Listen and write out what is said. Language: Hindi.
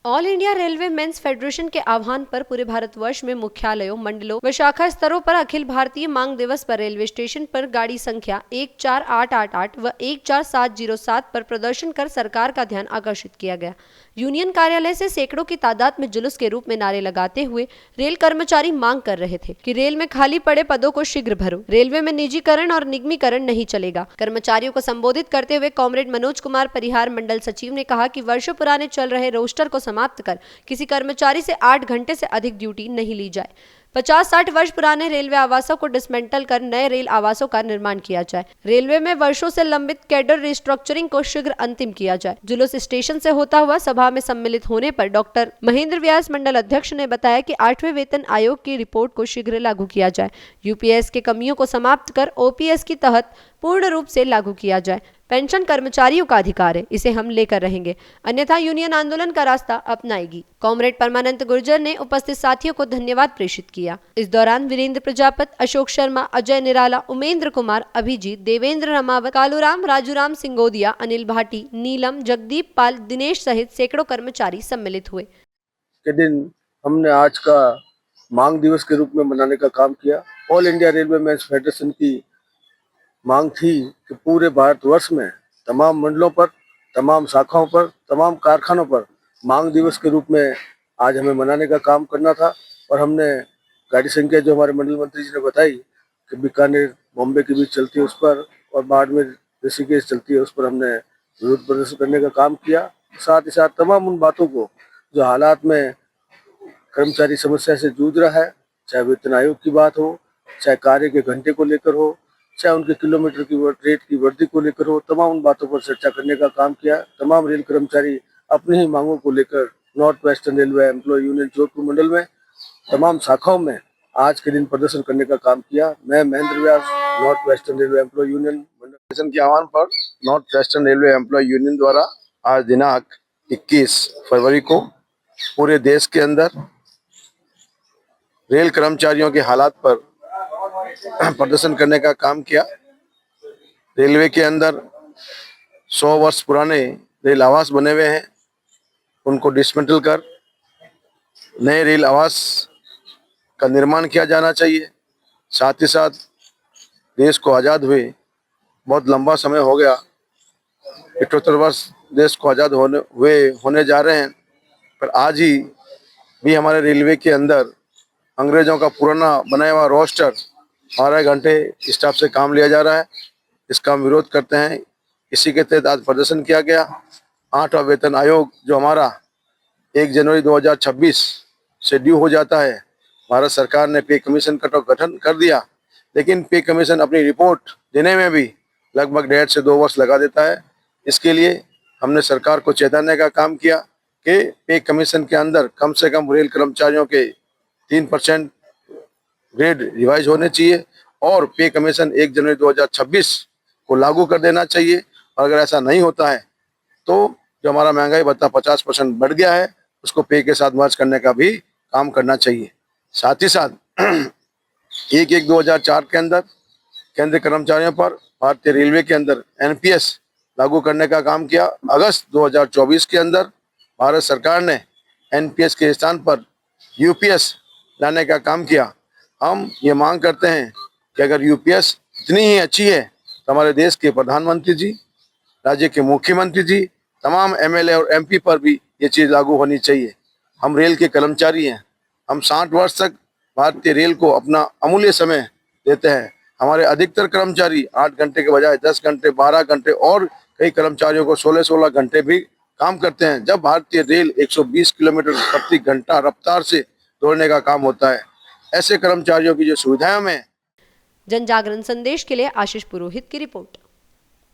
All India Railwaymen's Federation के आह्वान पर पूरे भारतवर्ष में मुख्यालयों, मंडलों व शाखा स्तरों पर अखिल भारतीय मांग दिवस पर रेलवे स्टेशन पर गाड़ी संख्या 14888 व 14707 पर प्रदर्शन कर सरकार का ध्यान आकर्षित किया गया। यूनियन कार्यालय से सैकड़ों की तादाद में जुलूस के रूप में नारे लगाते हुए रेल कर्मचारी मांग कर रहे थे कि रेल में खाली पड़े पदों को शीघ्र भरो, रेलवे में निजीकरण और निगमीकरण नहीं चलेगा। कर्मचारियों को संबोधित करते हुए कॉमरेड मनोज कुमार परिहार मंडल सचिव ने कहा कि वर्षों पुराने चल रहे रोस्टर को समाप्त कर किसी कर्मचारी से 8 घंटे से अधिक ड्यूटी नहीं ली जाए। 50-60 वर्ष पुराने रेलवे आवासों को डिसमेंटल कर नए रेल आवासों का निर्माण किया जाए। रेलवे में वर्षों से लंबित कैडर रिस्ट्रक्चरिंग को शीघ्र अंतिम किया जाए। जुलूस स्टेशन से होता हुआ सभा में सम्मिलित होने पर डॉक्टर महेंद्र व्यास मंडल अध्यक्ष ने बताया कि 8वें वेतन आयोग की रिपोर्ट को शीघ्र लागू किया जाए। यूपीएस के कमियों को समाप्त कर ओपीएस की तहत पूर्ण रूप से लागू किया जाए। पेंशन कर्मचारियों का अधिकार है, इसे हम लेकर रहेंगे, अन्यथा यूनियन आंदोलन का रास्ता अपनाएगी। कॉमरेड परमानंद गुर्जर ने उपस्थित साथियों को धन्यवाद प्रेषित किया। इस दौरान वीरेंद्र प्रजापत, अशोक शर्मा, अजय निराला, उमेंद्र कुमार, अभिजीत, देवेंद्र रमावत, कालूराम, राजूराम सिंगोदिया, अनिल भाटी, नीलम, जगदीप पाल, दिनेश सहित सैकड़ों कर्मचारी सम्मिलित हुए। के दिन हमने आज का मांग दिवस के रूप में मनाने का काम किया। All India Railwaymen's Federation की मांग थी कि पूरे भारतवर्ष में तमाम मंडलों पर, तमाम शाखाओं पर, तमाम कारखानों पर मांग दिवस के रूप में आज हमें मनाने का काम करना था। और हमने गाड़ी संख्या जो हमारे मंडल मंत्री जी ने बताई कि बीकानेर बॉम्बे के बीच चलती है उस पर, और बाड़मेर ऋषिकेश चलती है उस पर हमने विरोध प्रदर्शन करने का काम किया। साथ ही साथ तमाम उन बातों को जो हालात में कर्मचारी समस्या से जूझ रहा है, चाहे वेतन आयोग की बात हो, चाहे कार्य के घंटे को लेकर हो, चाहे उनके किलोमीटर की रेट की वृद्धि को लेकर हो, तमाम उन बातों पर चर्चा करने का काम किया। तमाम रेल कर्मचारी अपनी ही मांगों को लेकर north western railway employ union Jodhpur मंडल में तमाम शाखाओं में आज के दिन प्रदर्शन करने का काम किया। मैं Mahendra Vyas, north western railway employ union मंडल के आह्वान पर north western railway employ union द्वारा आज दिनांक 21 फरवरी को पूरे देश के अंदर रेल कर्मचारियों के हालात पर प्रदर्शन करने का काम किया। रेलवे के अंदर 100 वर्ष पुराने रेल आवास बने हुए हैं, उनको डिसमेंटल कर नए रेल आवास का निर्माण किया जाना चाहिए। साथ ही साथ देश को आज़ाद हुए बहुत लंबा समय हो गया, 78 वर्ष देश को आज़ाद होने जा रहे हैं, पर आज ही भी हमारे रेलवे के अंदर अंग्रेजों का पुराना बनाया हुआ रोस्टर 12 घंटे स्टाफ से काम लिया जा रहा है। इसका हम विरोध करते हैं। इसी के तहत आज प्रदर्शन किया गया। 8वां वेतन आयोग जो हमारा 1 जनवरी 2026 से ड्यू हो जाता है, भारत सरकार ने पे कमीशन का तो गठन कर दिया, लेकिन पे कमीशन अपनी रिपोर्ट देने में भी लगभग 1.5 से 2 वर्ष लगा देता है। इसके लिए हमने सरकार को चेताने का काम किया कि पे कमीशन के अंदर कम से कम रेल कर्मचारियों के 3% ग्रेड रिवाइज होने चाहिए और पे कमीशन 1 जनवरी 2026 को लागू कर देना चाहिए। और अगर ऐसा नहीं होता है तो जो हमारा महंगाई भत्ता 50% बढ़ गया है उसको पे के साथ मर्ज करने का भी काम करना चाहिए। साथ ही साथ 1/1/2004 के अंदर केंद्रीय कर्मचारियों पर भारतीय रेलवे के अंदर एनपीएस लागू करने का काम किया। अगस्त 2024 के अंदर भारत सरकार ने एनपीएस के स्थान पर यूपीएस लाने का काम किया। हम ये मांग करते हैं कि अगर यूपीएस इतनी ही अच्छी है तो हमारे देश के प्रधानमंत्री जी, राज्य के मुख्यमंत्री जी, तमाम एमएलए और एमपी पर भी ये चीज़ लागू होनी चाहिए। हम रेल के कर्मचारी हैं, हम 60 वर्ष तक भारतीय रेल को अपना अमूल्य समय देते हैं। हमारे अधिकतर कर्मचारी 8 घंटे के बजाय 10 घंटे, 12 घंटे और कई कर्मचारियों को 16-16 घंटे भी काम करते हैं। जब भारतीय रेल 120 किलोमीटर प्रति घंटा रफ्तार से दौड़ने का काम होता है, ऐसे कर्मचारियों की जो सुविधाएं में जन जागरण संदेश के लिए आशीष पुरोहित की रिपोर्ट।